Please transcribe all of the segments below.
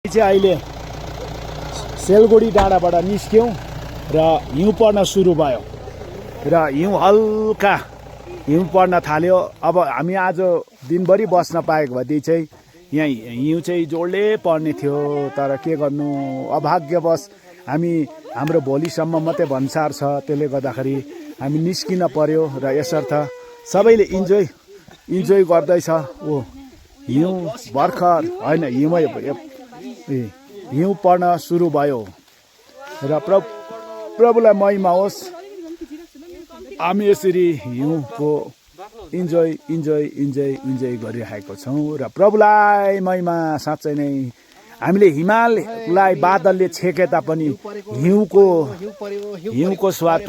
अहिले सेलगढी डाँडाबाट निस्क्यौँ र हिउँ पर्न सुरु भयो र हिउँ हल्का हिउँ पर्न थाल्यो। अब हामी आज दिनभरि बस्न पाएको भए चाहिँ यहाँ हिउँ चाहिँ जोडले पर्ने थियो, तर के गर्नु अभाग्यवश हाम्रो भोलिसम्म मात्रै भन्सार छ। त्यसले गर्दाखेरि हामी निस्किन पर्यो र यसर्थ सबैले इन्जोय गर्दैछ। हिउँ भर्खर होइन हिउँ पर्न सुरु भयो र प्रभुलाई महिमा होस्। हामी यसरी हिउँको इन्जोय गरिरहेको छौँ र प्रभुलाई महिमा। साँच्चै नै हामीले हिमाललाई बादलले छेके तापनि हिउँको स्वाद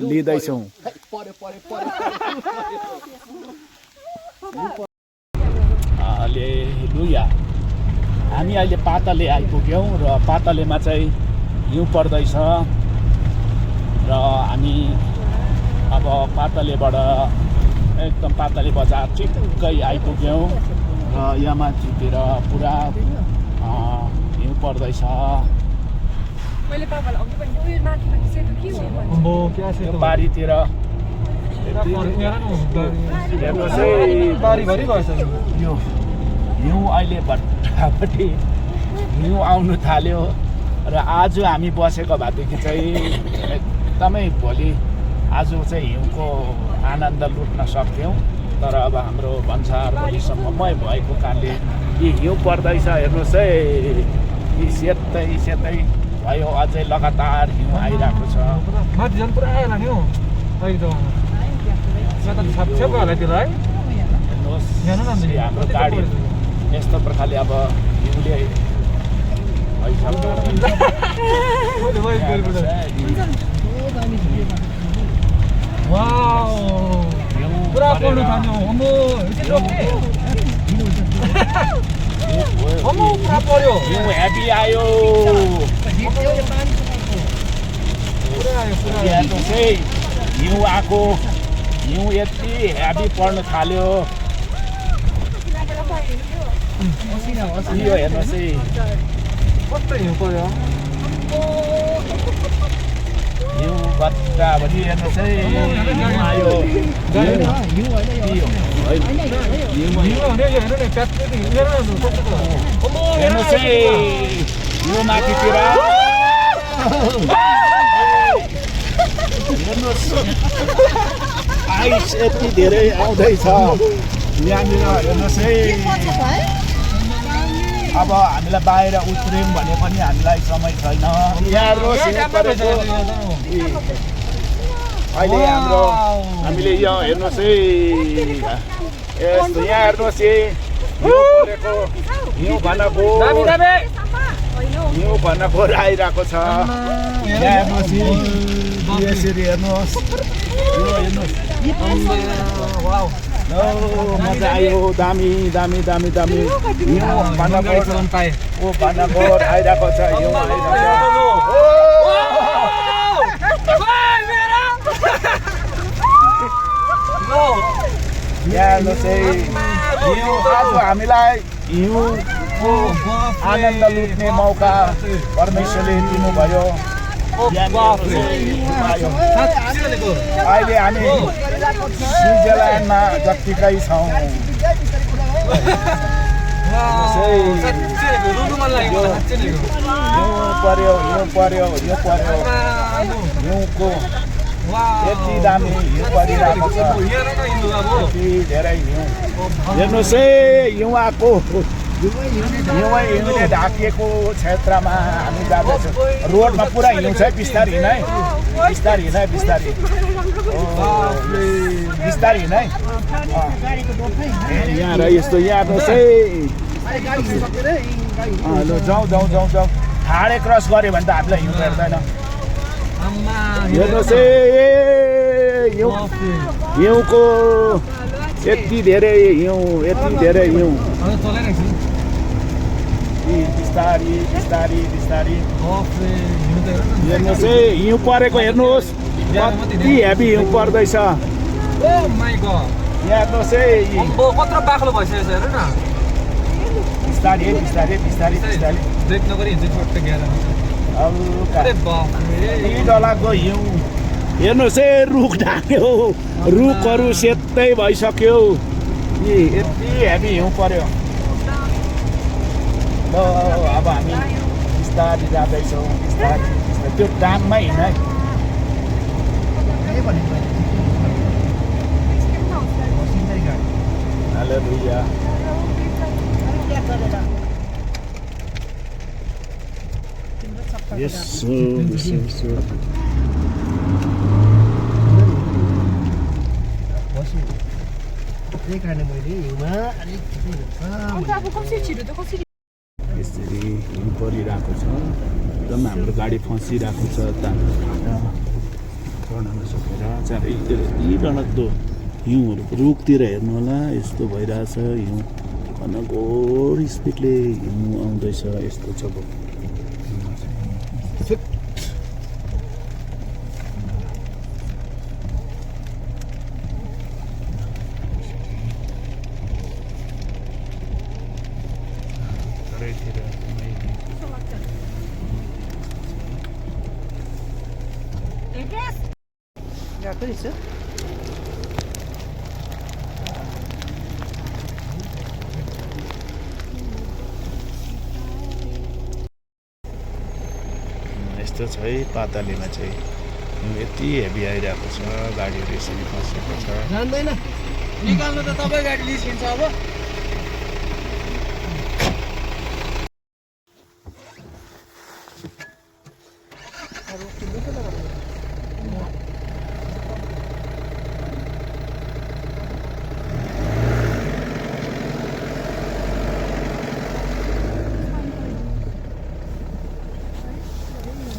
लिँदैछौँ। हालेलुया। हामी अहिले पातले आइपुग्यौँ र पातलेमा चाहिँ हिउँ पर्दैछ र हामी अब पातलेबाट एकदम पातले बजार ठिक्कै आइपुग्यौँ र यहाँ माथितिर पुरा हिउँ पर्दैछ। बारीतिर यो हिउँ अहिले भट्टापट्टि हिउँ आउनु थाल्यो र आज हामी बसेको भएदेखि चाहिँ एकदमै भोलि आज चाहिँ हिउँको आनन्द लुट्न सक्थ्यौँ। तर अब हाम्रो भन्सार भोलिसम्ममै भएको कारणले यी हिउँ पर्दैछ। हेर्नुहोस् है, यी सेतै भयो, अझै लगातार हिउँ आइरहेको छ। हेर्नुहोस् हाम्रो गाडी यस्तो प्रकारले अब हिउँले हेभी आयो। हिउँ आएको, हिउँ यति हेभी पर्न थाल्यो। यो हेर्नुहोस् है, कस्तो हिउँ पर्यो। हिउँ भट्टाभरि हेर्नुहोस् है, हिउँ आयो। हेर्नुहोस् है, यो माथितिर हेर्नुहोस् आइस यति धेरै आउँदैछ यहाँनिर। हेर्नुहोस् है, अब हामीलाई बाहिर उत्रियौँ भने पनि हामीलाई समय छैन। अहिले हामीले यहाँ हेर्नुहोस् है, यस्तो यहाँ हेर्नुहोस् है, हिउँ भनकोर आइरहेको छ। यहाँ हेर्नुहोस् यसरी हेर्नुहोस्, मजा आयो। दामी हिउँ भनकोर आइरहेको छ। हिउँ हेर्नुहोस् है, हिउँ आज हामीलाई हिउँको आनन्द लुट्ने मौका परमेश्वरले दिनुभयो। अहिले हामी स्विजरल्यान्डमा जत्तिकै छौँ। हिउँको यति दामी हिउँ परिरहेको छ, यति धेरै हिउँ। हेर्नुहोस् है, हिउँ आएको हिउँले ढाकिएको क्षेत्रमा हामी जाँदैछौँ। रोडमा पुरा हिउँ छ। बिस्तारै हिँड है। यहाँ र यस्तो यहाँ हेर्नुहोस् है। ल जाउँ। ठाडे क्रस गऱ्यो भने त हामीलाई हिउँ भेट्दैन। हेर्नुहोस् है, हिउँको यति धेरै हिउँ। बिस्तारी हेर्नुहोस् है, हिउँ परेको हेर्नुहोस्, कति हेभी हिउँ पर्दैछ। यहाँ हेर्नुहोस् है, कत्रो बाक्लो भइसकेको छ हेर्नु न। बिस्तारै बिस्तारै बिस्तारै बिस्तारै ब्रेक नगरी हिँड्छ छोट्ट ग्यार हल्का अरे बाप रे यति डरलाग्दो हिउँ हेर्नुहोस् है रुख ढाक्यो रुखहरू सेतै भइसक्यो यति हेभी हिउँ पर्यो ल अब हामी बिस्तारै जाँदैछौँ बिस्तारै त्यो डाममै हिँड है हालेलुया यसो यसो त्यही कारण मैले हिउँमा अलिक यसरी हिउँ परिरहेको छ एकदम हाम्रो गाडी फँसिरहेको छ चढ्न नसकेर चारैतिर यति डरलाग्दो हिउँहरू रुखतिर हेर्नु होला यस्तो भइरहेछ हिउँ घनघोर स्पिडले हिउँ आउँदैछ यस्तो छ गएको रहेछ यस्तो छ है पातालीमा चाहिँ यति हेभी आइरहेको छ गाडीहरू यसरी फँसेको छ जान्दैन निकाल्नु त तपाईँ गाडी निस्किन्छ अब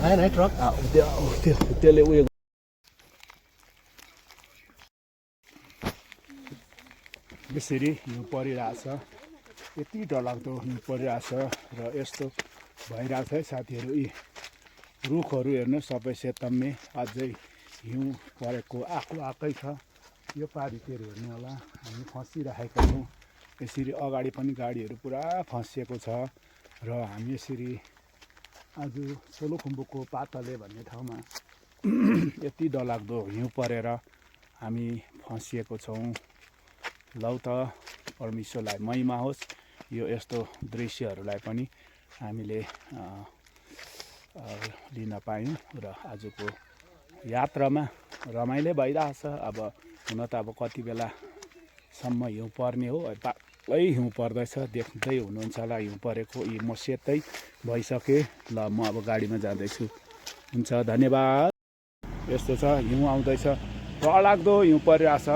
आएन है ट्रक त्यसले उयो यसरी हिउँ परिरहेछ यति डरलाग्दो हिउँ परिरहेछ र यस्तो भइरहेछ है साथीहरू यी रुखहरू हेर्नु सबै सेतम्मे अझै हिउँ परेको आएकै छ यो पारितिर हेर्नु होला हामी फँसिरहेका छौँ यसरी अगाडि पनि गाडीहरू पुरा फँसिएको छ र हामी यसरी आज सोलुखुम्बुको पातले भन्ने ठाउँमा यति डरलाग्दो हिउँ परेर हामी फँसिएको छौँ लौ त परमेश्वरलाई महिमा होस् यो यस्तो दृश्यहरूलाई पनि हामीले लिन पायौँ र आजको यात्रामा रमाइलो भइरहेछ अब हुन त अब कति बेलासम्म हिउँ पर्ने हो पालै हिउँ पर्दैछ देख्दै हुनुहुन्छ होला हिउँ परेको म सेतै भइसकेँ ल म अब गाडीमा जाँदैछु हुन्छ धन्यवाद यस्तो छ हिउँ आउँदैछ डरलाग्दो हिउँ परिरहेछ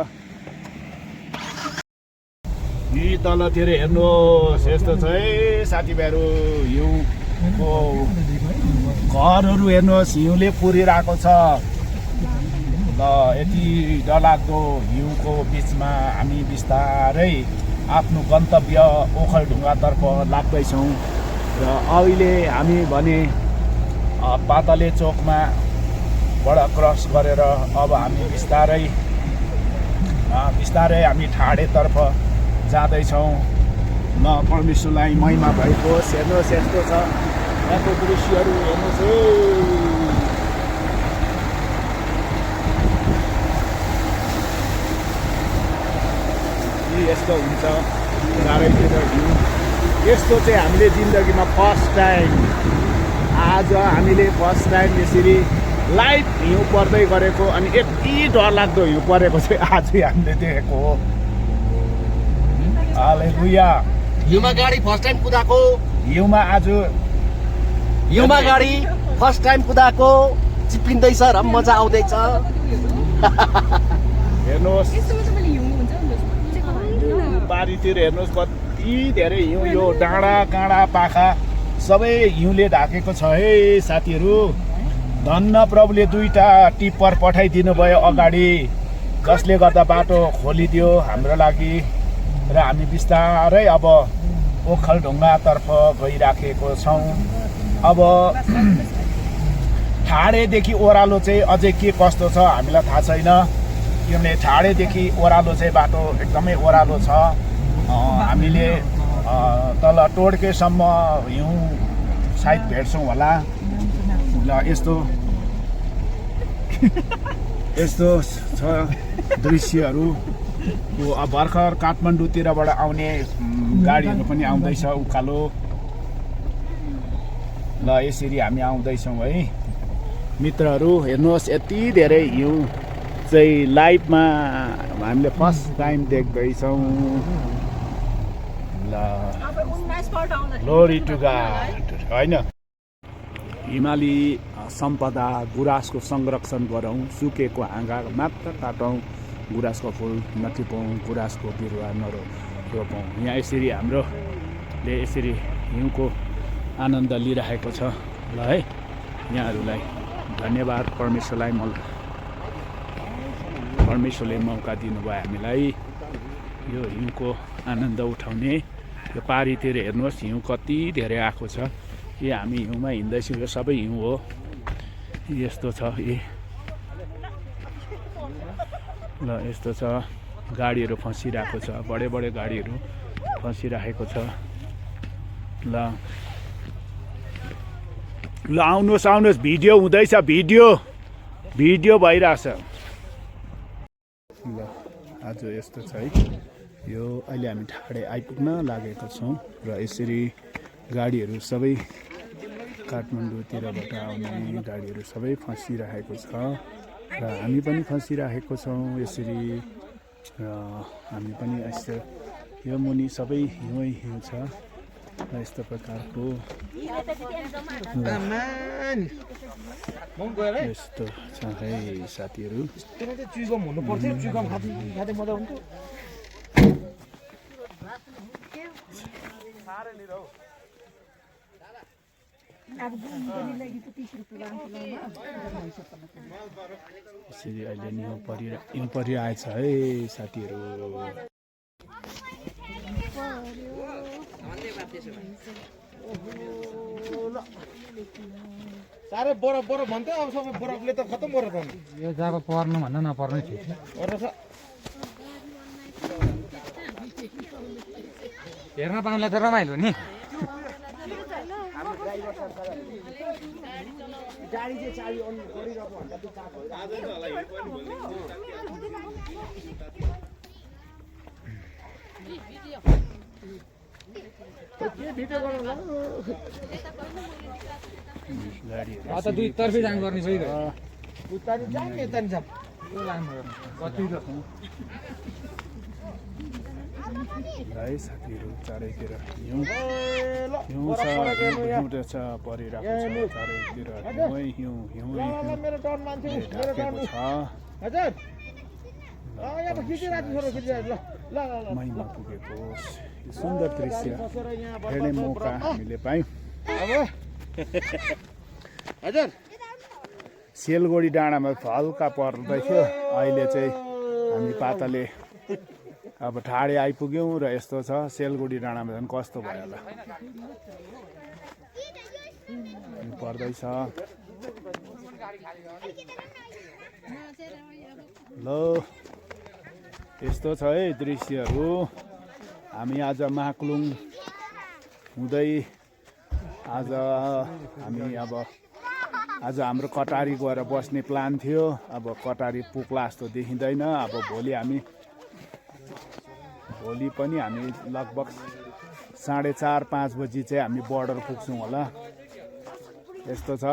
यी तलतिर हेर्नुहोस् यस्तो छ है साथीभाइहरू हिउँको घरहरू हेर्नुहोस् हिउँले पुरिरहेको छ ल यति डरलाग्दो हिउँको बिचमा हामी बिस्तारै आफ्नो गन्तव्य ओखलढुङ्गातर्फ लाग्दैछौँ र अहिले हामी भने पातले चोकमा बाट क्रस गरेर अब हामी बिस्तारै हामी ठाडेतर्फ जाँदैछौँ ल परमेश्वरलाई महिमा भएको हेर्नुहोस् यस्तो छ यहाँको दृश्यहरू हेर्नुहोस् है यस्तो हुन्छ चारैतिर हिउँ यस्तो चाहिँ हामीले जिन्दगीमा फर्स्ट टाइम आज हामीले फर्स्ट टाइम यसरी लाइभ हिउँ पर्दै गरेको अनि यति डरलाग्दो हिउँ परेको चाहिँ आजै हामीले देखेको हो हालेलुया हिउँमा गाडी फर्स्ट टाइम कुदाएको हिउँमा गाडी फर्स्ट टाइम कुदाएको चिप्लिँदैछ र मजा आउँदैछ हेर्नुहोस् बारीतिर हेर्नुहोस् कति धेरै हिउँ यो डाँडा काँडा पाखा सबै हिउँले ढाकेको छ है साथीहरू धन्न प्रभुले 2टा टिप्पर पठाइदिनु भयो अगाडि जसले गर्दा बाटो खोलिदियो हाम्रो लागि र हामी बिस्तारै अब ओखलढुङ्गातर्फ गइराखेको छौँ अब ठाडेदेखि ओह्रालो चाहिँ अझै के कस्तो छ हामीलाई थाहा छैन किनभने ठाडेदेखि ओह्रालो चाहिँ बाटो एकदमै ओह्रालो छ हामीले तल टोड्केसम्म हिउँ सायद भेट्छौँ होला। ल यस्तो यस्तो छ दृश्यहरू। अब भर्खर काठमाडौँतिरबाट आउने गाडीहरू पनि आउँदैछ उकालो। ल यसरी हामी आउँदैछौँ है मित्रहरू। हेर्नुहोस् यति धेरै हिउँ चाहिँ लाइभमा हामीले फर्स्ट टाइम देख्दैछौँ। ल ग्लोरी टु गॉड होइन। हिमाली सम्पदा गुराँसको संरक्षण गरौँ, सुकेको हाँगा मात्र काटौँ, गुराँसको फुल नटिपौँ, गुराँसको बिरुवा नरोपौँ। यहाँ यसरी हाम्रोले यसरी हिउँको आनन्द लिइरहेको छ। ल है यहाँहरूलाई धन्यवाद। परमेश्वरले मौका दिनुभयो हामीलाई यो हिउँको आनन्द उठाउने। यो पारीतिर हेर्नुहोस् हिउँ कति धेरै आएको छ। यो हामी हिउँमा हिँड्दैछौँ, यो सबै हिउँ हो। यस्तो छ ल यस्तो छ। गाडीहरू फँसिरहेको छ, बडे गाडीहरू फँसिरहेको छ। ल आउनुहोस् भिडियो हुँदैछ, भिडियो भइरहेछ। ल आज यस्तो छ है। यो अहिले हामी ठाडे आइपुग्न लागेका छौँ र यसरी गाडीहरू सबै काठमाडौँतिरबाट आउने गाडीहरू सबै फँसिरहेको छ र हामी पनि फँसिरहेको छौँ यसरी। र हामी पनि यस्तो यो मुनि सबै हिउँ छ र यस्तो प्रकारको यस्तो छ है साथीहरू। यसरी अहिले हिउँ परिरहेछ है साथीहरू। साह्रै बरफ भन्थ्यो, अब सबै बरफले त खतम गरेर यो जब पर्नु भन्दा नपर्नै थियो। हेर्न पाउनुलाई त रमाइलो नि। गाडी चाहिँ चाबी अन गरिरहेको भन्दा दुई तर्फी जाम गर्ने सही उता जाम यता जाम है साथीहरू। चारैतिर हिउँ छ, परिरहेको छ चारैतिर। हिउँै ढाकेको छ। महिमा पुगेको सुन्दर दृश्य हेर्ने मौका हामीले पायौँ। सेलगढी डाँडामा हल्का पर्दै थियो, अहिले चाहिँ हामी पाताले अब ठाडे आइपुग्यौँ र यस्तो छ। सेलगढी डाँडामा झन् कस्तो भयो होला पर्दैछ। ल यस्तो छ है दृश्यहरू। हामी आज महाकुलुङ हुँदै आज हाम्रो कटारी गएर बस्ने प्लान थियो। अब कटारी पुग्ला जस्तो देखिँदैन। अब भोलि पनि हामी लगभग 4:30-5 बजी चाहिँ हामी बोर्डर पुग्छौँ होला। यस्तो छ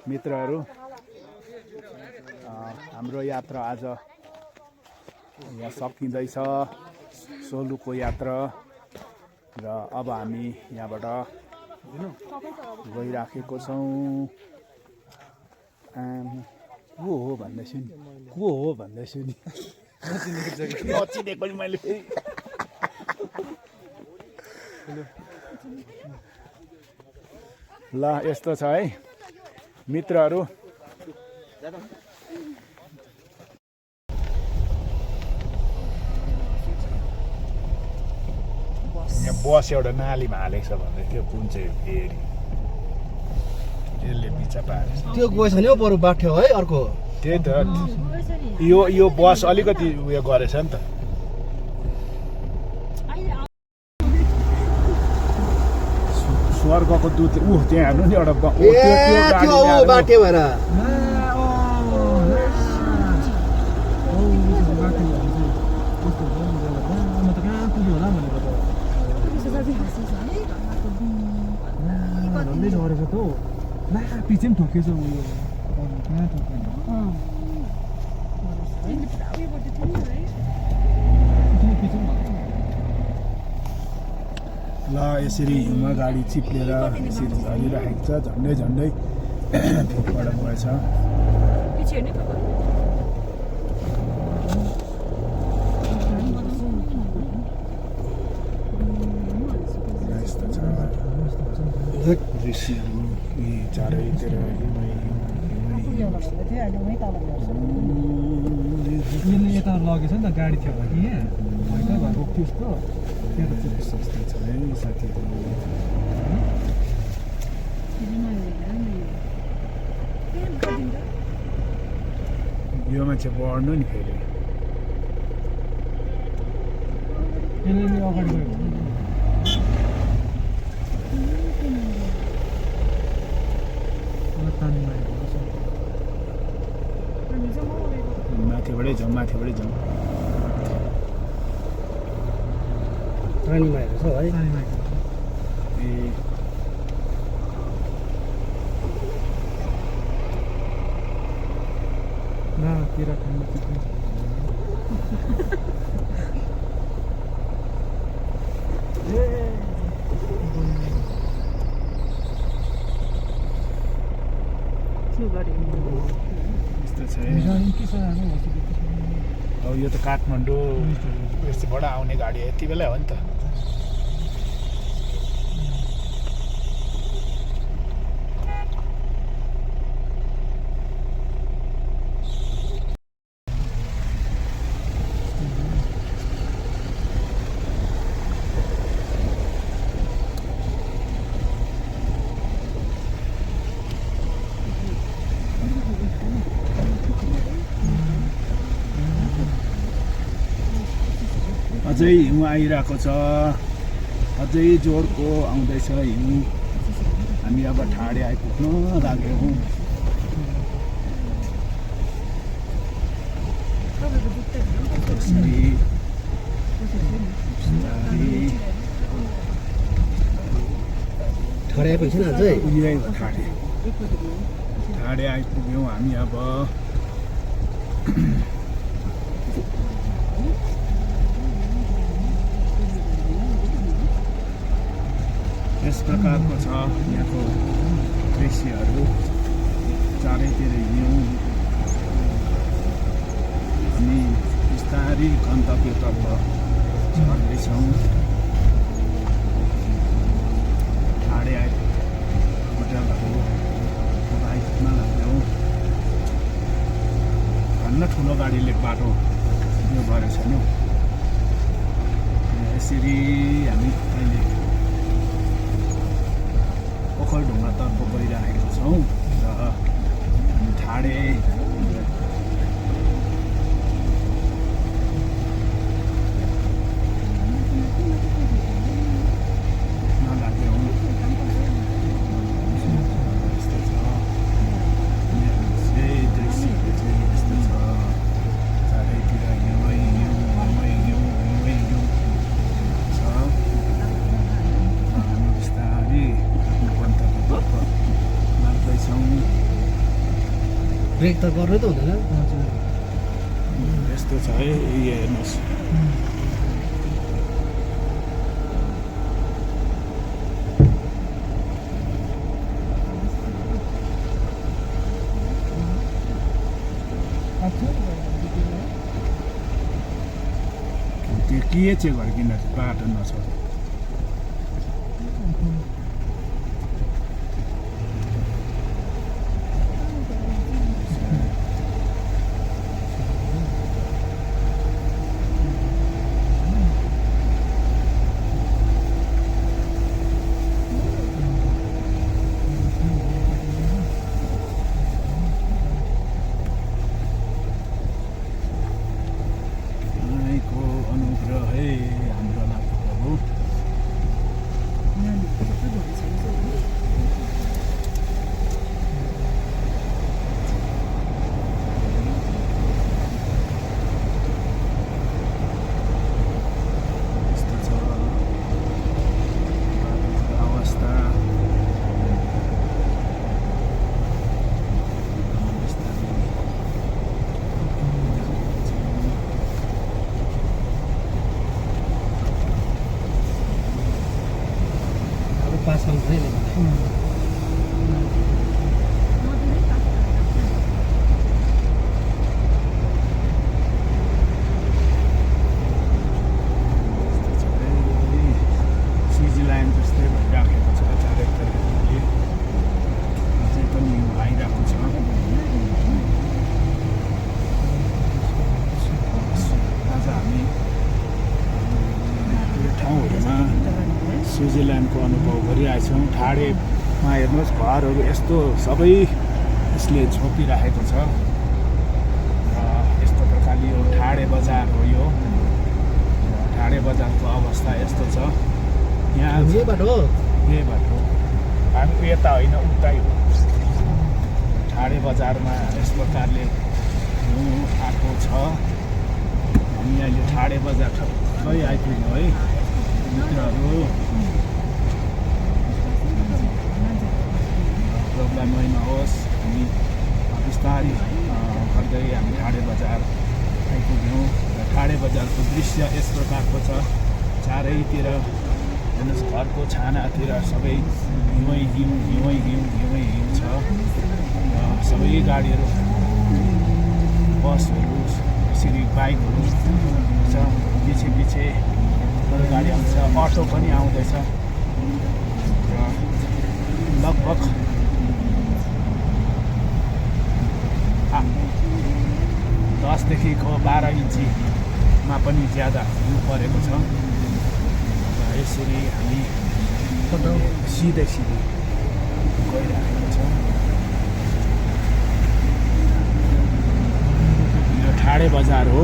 मित्रहरू, हाम्रो यात्रा आज यहाँ सकिँदैछ, सोलुको यात्रा। र अब हामी यहाँबाट गइराखेको छौँ। को हो भन्दैछु नि नचिनेको नि मैले। ल यस्तो छ है मित्रहरू। यहाँ बस एउटा नालीमा हालेको छ भन्दै थियो, कुन चाहिँ फेरि त्यसले बिचा पारेछ। त्यो गएछ नि बरु बाठ्यो है अर्को। त्यही त यो बस अलिकति उयो गरेछ नि त। स्वर्गको दूत त्यहाँ हेर्नु नि एउटा ए त्यो बाटे भएर पछि पनि ठोकेछ उयो कहाँ ठोकेन ल यसरी हिउँमा गाडी चिप्लेर यसरी झरिरहेको छ झन्डै झन्डै भेटबाट गएछ यस्तो छ दृश्यहरू यी चारैतिर यसले यता लगेछ नि त गाडी थियो होला कि यहाँ भएकै भएको त्यस्तो यस्तो छ है साथीहरू यो मान्छे बढ्नु नि फेरि यसले अगाडि गयो भने माथिबाटै जाउँ माथिबाटै जाउँ पानीमा हेर्छ है ए तिर खानु यस्तो छ है अब यो त काठमाडौँ यस्तोबाट आउने गाडी यति बेला हो नि त अझै हिउँ आइरहेको छ अझै जोडको आउँदैछ हिउँ हामी अब ठाडे आइपुग्न लाग्यौँ ठडे आइपुग्छ नि अझै उयो ठाडे आइपुग्यौँ हामी अब यस प्रकारको छ यहाँको दृश्यहरू चारैतिर हिँड्यौँ हामी बिस्तारै गन्तव्यतर्फ झर्दैछौँ ठाडे होटलहरू बाइकमा लाग्यौँ भन्न ठुलो गाडीले बाटो यो गरेको छैन यसरी हामी अहिले ओखलढुङ्गातर्फ गइरहेका छौँ र हामी ठाडे नलाग्यौँ यस्तो छ दृश्यहरू चाहिँ यस्तो छ चारैतिर हिउँ छ हामी बिस्तारै लाग्दैछौँ ब्रेक त गर्नु त हुँदैन यस्तो छ है हेर्नुहोस् त्यो के चाहिँ गरिकन बाटो नछोड अनुग्रह है हाम्रो लागि प्रभु स्विजरल्यान्ड जस्तै भइराखेको छ चारैतर्फले अझै पनि हिउँ आइरहेको छ आज हामी यो ठाउँहरूमा स्विजरल्यान्डको अनुभव गरिरहेछौँ ठाडेमा हेर्नुहोस् घरहरू यस्तो सबै यसले छोपिराखेको छ र यस्तो प्रकारले यो ठाडे बजार हो यो ठाडे बजारको अवस्था यस्तो छ यहाँ यही बाटो हामीको यता होइन उतै हो ठाडे बजारमा यस प्रकारले हिउँ आएको छ हामी अहिले ठाडे बजार ठक्कै आइपुग्यौँ है मित्रहरू प्रब्लम नहोस् हामी बिस्तारै गर्दै हामी ठाडे बजार आइपुग्यौँ र ठाडे बजारको दृश्य यस प्रकारको छ चारैतिर हेर्नुहोस् घरको छानातिर सबै हिउँ छ र सबै गाडीहरू बसहरू यसरी बाइकहरू छ पछि अरू गाडी आउँछ अटो पनि आउँदैछ र लगभग 10देखि 12 इन्चीमा पनि ज्यादा हिउँ परेको छ र यसरी हामी सिधै गइरहेको छ यो ठाडे बजार हो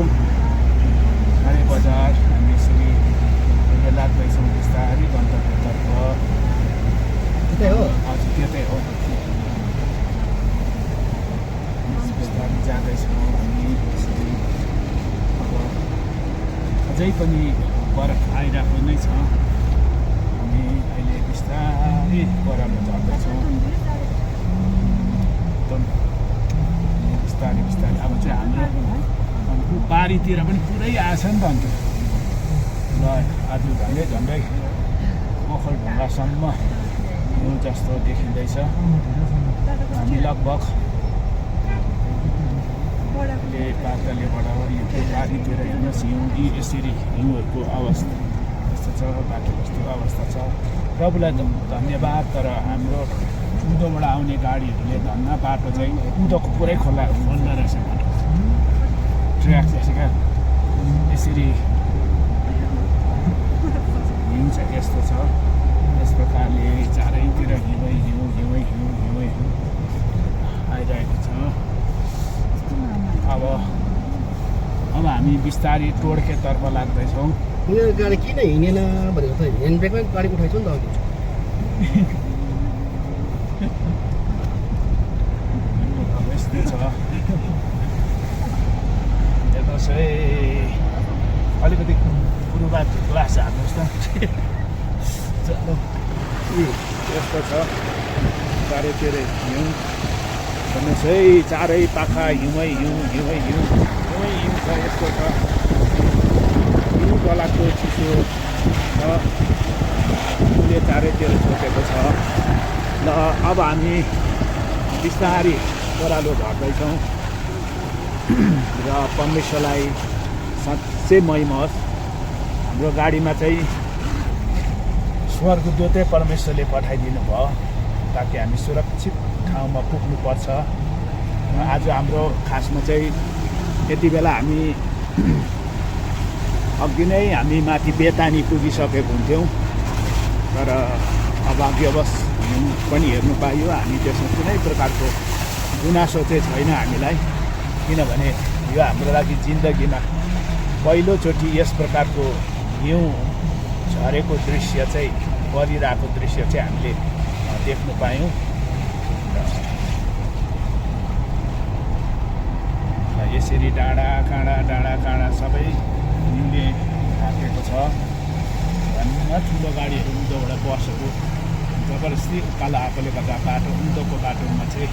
ठाडे बजार हामी यसरी लाग्दैछौँ बिस्तारै गन्तव्यतर्फ हजुर त्यतै हो बिस्तारै जाँदैछौँ हामी यसरी अब अझै पनि बरफ आइरहेको नै छ हामी अहिले बिस्तारै बराबर झर्दैछौँ एकदम बिस्तारै अब चाहिँ हाम्रो पारीतिर पनि पुरै आएछ नि त अन्त ल आज झन्डै ओखलढुङ्गासम्म हिउँ जस्तो देखिँदैछ हामी लगभग पातलेबाट यो पारीतिर हेर्नुहोस् हिउँ यसरी हिउँहरूको अवस्था यस्तो छ बाटो कस्तो अवस्था छ प्रभुलाई धन्यवाद तर हाम्रो उँधोबाट आउने गाडीहरूले धन्न बाटो चाहिँ उँधोको पुरै खोल्दो रहेछ बाटो ट्र्याक चाहिँ क्या यसरी हिउँ चाहिँ यस्तो छ यस प्रकारले चारैतिर हिउँ आइरहेको छ अब हामी बिस्तारै टोड्केतर्फ लाग्दैछौँ यो गाडी किन हिँडेन भनेको त ह्यान्ड ब्रेकमै गाडी उठाइछु नि त अब यस्तै छ हेर्नुहोस् है अलिकति पूर्वाध ग्लास हाल्नुहोस् त चलो यस्तो छ चारैतिर हिउँ हेर्नुहोस् है चारै पाखा हिउँ छ यस्तो छ हिउँ डलाको चिसो छ उसले चारैतिर छोपेको छ ल अब हामी बिस्तारै ओह्रालो झर्दैछौँ र परमेश्वरलाई साँच्चै महिमा होस् हाम्रो गाडीमा चाहिँ स्वर्गदूतै परमेश्वरले पठाइदिनु भयो ताकि हामी सुरक्षित ठाउँमा पुग्नुपर्छ र आज हाम्रो खासमा चाहिँ यति बेला हामी अघि नै हामी माथि बेतानी पुगिसकेको हुन्थ्यौँ तर अभाग्यवश पनि हेर्नु पाइयो हामी त्यसमा कुनै प्रकारको गुनासो चाहिँ छैन हामीलाई किनभने यो हाम्रो लागि जिन्दगीमा पहिलोचोटि यस प्रकारको हिउँ झरेको दृश्य चाहिँ परिरहेको दृश्य चाहिँ हामीले देख्नु पायौँ यसरी डाँडा काँडा सबै हिउँले ढाकेको छ धन्न ठुलो गाडीहरू उँधोबाट बसहरू जबरजस्ती उकालो आएकोले गर्दा बाटो उँधोको बाटोमा चाहिँ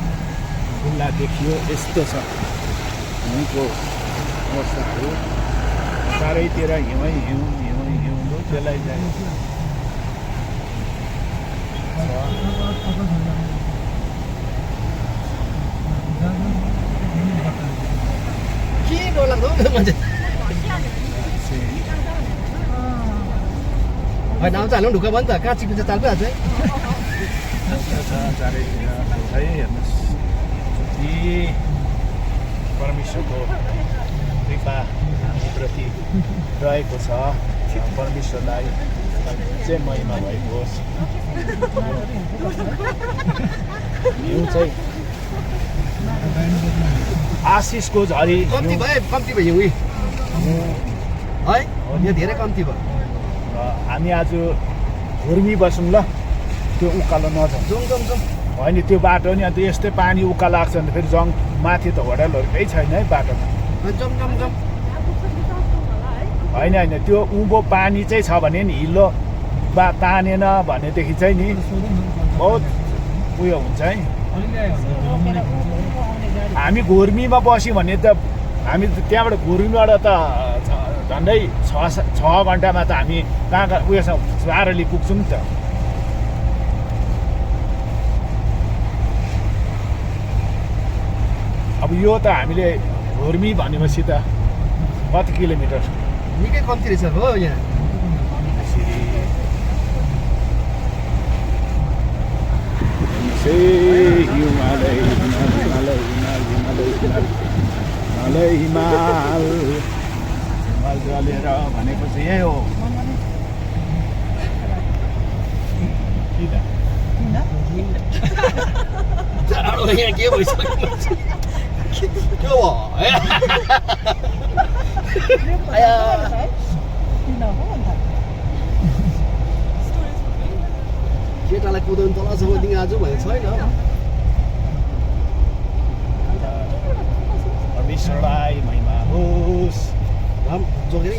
खुल्ला देखियो यस्तो छ हिउँको अवस्थाहरू चारैतिर हिउँ त्यसलाई चाहिँ के डरलाग्दो मान्छे होइन आउँछ हाल्नु ढुक्का भयो नि त कहाँ चिप्लिन्छ चाल पो चारैतिर है हेर्नुहोस् यी परमेश्वरको कृपा हामीप्रति रहेको छ परमेश्वरलाई चाहिँ महिमा भएको होस् हिउँ चाहिँ आशिषको झरी कम्ती भयो उही है यो धेरै कम्ती भयो हामी आज घुर्मी बसौँ ल त्यो उकालो नजाउँ जाउँ होइन त्यो बाटो नि अन्त यस्तै पानी उका लाग्छ भने फेरि जङ माथि त होटलहरू केही छैन है बाटोमा जाउँ होइन त्यो उँभो पानी चाहिँ छ भने नि हिलो तानेन भनेदेखि चाहिँ नि बहुत उयो हुन्छ है हामी घुर्मीमा बस्यौँ भने त हामी त्यहाँबाट घुर्मीबाट त झन्डै 6 घन्टामा त हामी कहाँ उयोसँग बाह्रली पुग्छौँ नि त अब यो त हामीले घुर्मी भनेपछि त कति किलोमिटर निकै कम्ती रहेछ हो यहाँ हिमाल जलेर भनेपछि यही हो जाडो यहाँ के भइसक्यो के हो केटालाई कुदाउनु तलसम्म आज भनेको छैन परमेश्वरलाई महिमा होस् जोगेरै